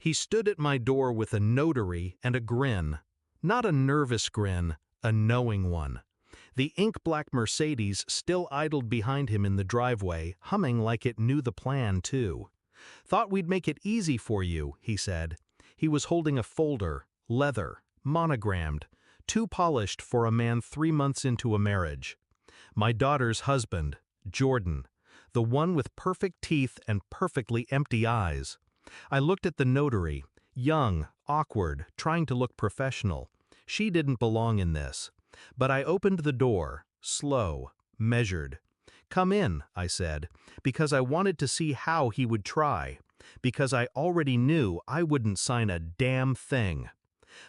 He stood at my door with a notary and a grin. Not a nervous grin, a knowing one. The ink-black Mercedes still idled behind him in the driveway, humming like it knew the plan, too. "Thought we'd make it easy for you," he said. He was holding a folder, leather, monogrammed, too polished for a man 3 months into a marriage. My daughter's husband, Jordan, the one with perfect teeth and perfectly empty eyes. I looked at the notary, young, awkward, trying to look professional. She didn't belong in this. But I opened the door, slow, measured. "Come in," I said, because I wanted to see how he would try, because I already knew I wouldn't sign a damn thing.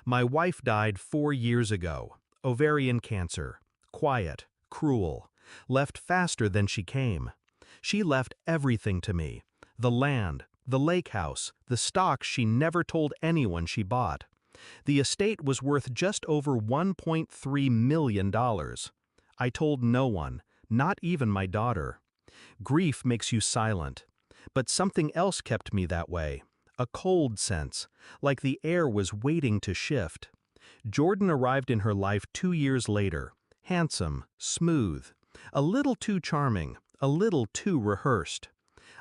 My wife died 4 years ago, ovarian cancer, quiet, cruel, left faster than she came. She left everything to me, the land, the lake house, the stocks she never told anyone she bought. The estate was worth just over $1.3 million. I told no one, not even my daughter. Grief makes you silent. But something else kept me that way. A cold sense, like the air was waiting to shift. Jordan arrived in her life 2 years later, handsome, smooth, a little too charming, a little too rehearsed.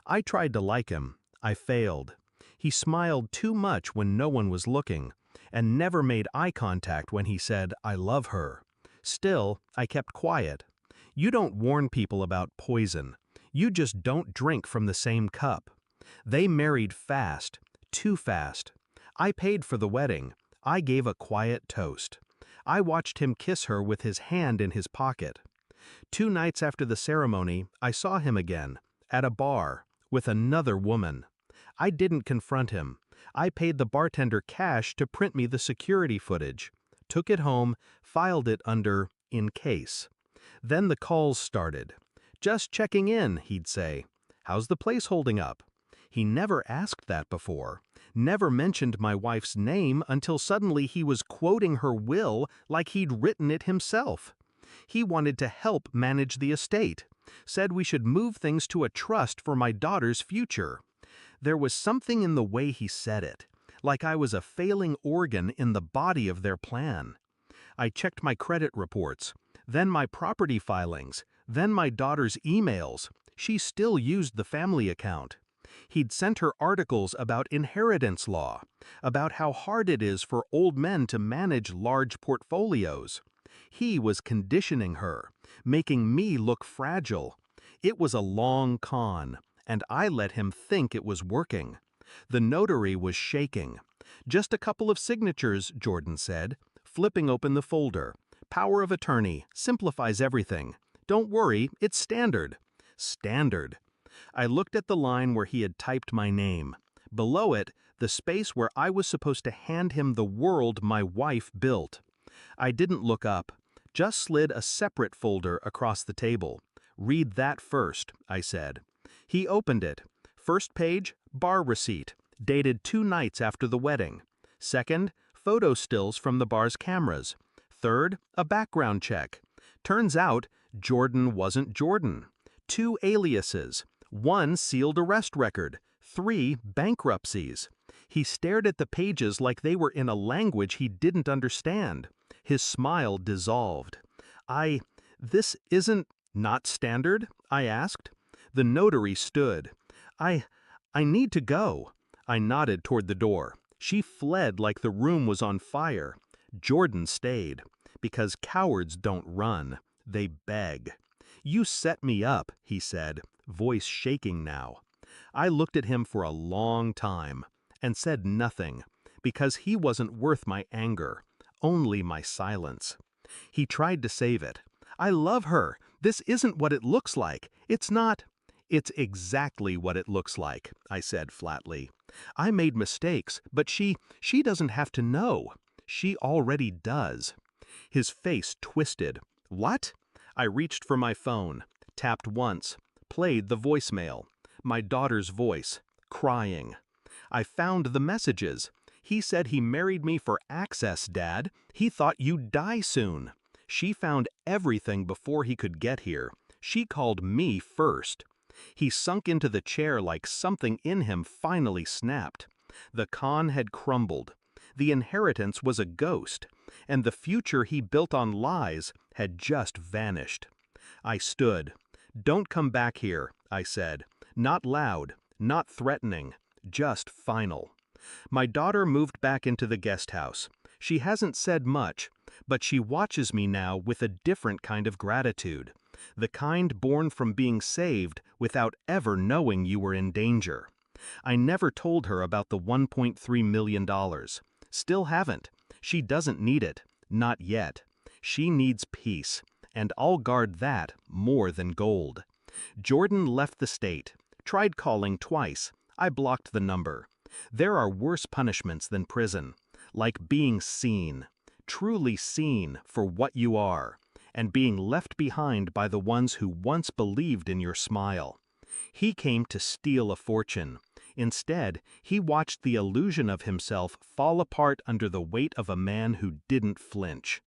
I tried to like him. I failed. He smiled too much when no one was looking, and never made eye contact when he said, "I love her." Still, I kept quiet. You don't warn people about poison. You just don't drink from the same cup. They married fast, too fast. I paid for the wedding. I gave a quiet toast. I watched him kiss her with his hand in his pocket. 2 nights after the ceremony, I saw him again, at a bar, with another woman. I didn't confront him. I paid the bartender cash to print me the security footage, took it home, filed it under "in case." Then the calls started. "Just checking in," he'd say. "How's the place holding up?" He never asked that before, never mentioned my wife's name until suddenly he was quoting her will like he'd written it himself. He wanted to help manage the estate, said we should move things to a trust for my daughter's future. There was something in the way he said it, like I was a failing organ in the body of their plan. I checked my credit reports, then my property filings, then my daughter's emails. She still used the family account. He'd sent her articles about inheritance law, about how hard it is for old men to manage large portfolios. He was conditioning her, making me look fragile. It was a long con, and I let him think it was working. The notary was shaking. "Just a couple of signatures," Jordan said, flipping open the folder. "Power of attorney, simplifies everything. Don't worry, it's standard." Standard. I looked at the line where he had typed my name. Below it, the space where I was supposed to hand him the world my wife built. I didn't look up, just slid a separate folder across the table. "Read that first," I said. He opened it. First page, bar receipt, dated 2 nights after the wedding. Second, photo stills from the bar's cameras. Third, a background check. Turns out, Jordan wasn't Jordan. 2 aliases. 1 sealed arrest record. 3 bankruptcies. He stared at the pages like they were in a language he didn't understand. His smile dissolved. "This isn't not standard?" I asked. The notary stood. I need to go." I nodded toward the door. She fled like the room was on fire. Jordan stayed. Because cowards don't run. They beg. "You set me up," he said, voice shaking now. I looked at him for a long time, and said nothing, because he wasn't worth my anger, only my silence. He tried to save it. "I love her. This isn't what it looks like. It's not—" "It's exactly what it looks like," I said flatly. "I made mistakes, but she doesn't have to know. She already does." His face twisted. "What?" I reached for my phone, tapped once, played the voicemail. My daughter's voice, crying. I found the messages. "He said he married me for access, Dad. He thought you'd die soon." She found everything before he could get here. She called me first. He sunk into the chair like something in him finally snapped. The con had crumbled. The inheritance was a ghost, and the future he built on lies had just vanished. I stood. "Don't come back here," I said. Not loud, not threatening, just final. My daughter moved back into the guest house. She hasn't said much, but she watches me now with a different kind of gratitude. The kind born from being saved without ever knowing you were in danger. I never told her about the $1.3 million. Still haven't. She doesn't need it. Not yet. She needs peace, and I'll guard that more than gold. Jordan left the state. Tried calling twice. I blocked the number. There are worse punishments than prison, like being seen, truly seen for what you are, and being left behind by the ones who once believed in your smile. He came to steal a fortune. Instead, he watched the illusion of himself fall apart under the weight of a man who didn't flinch.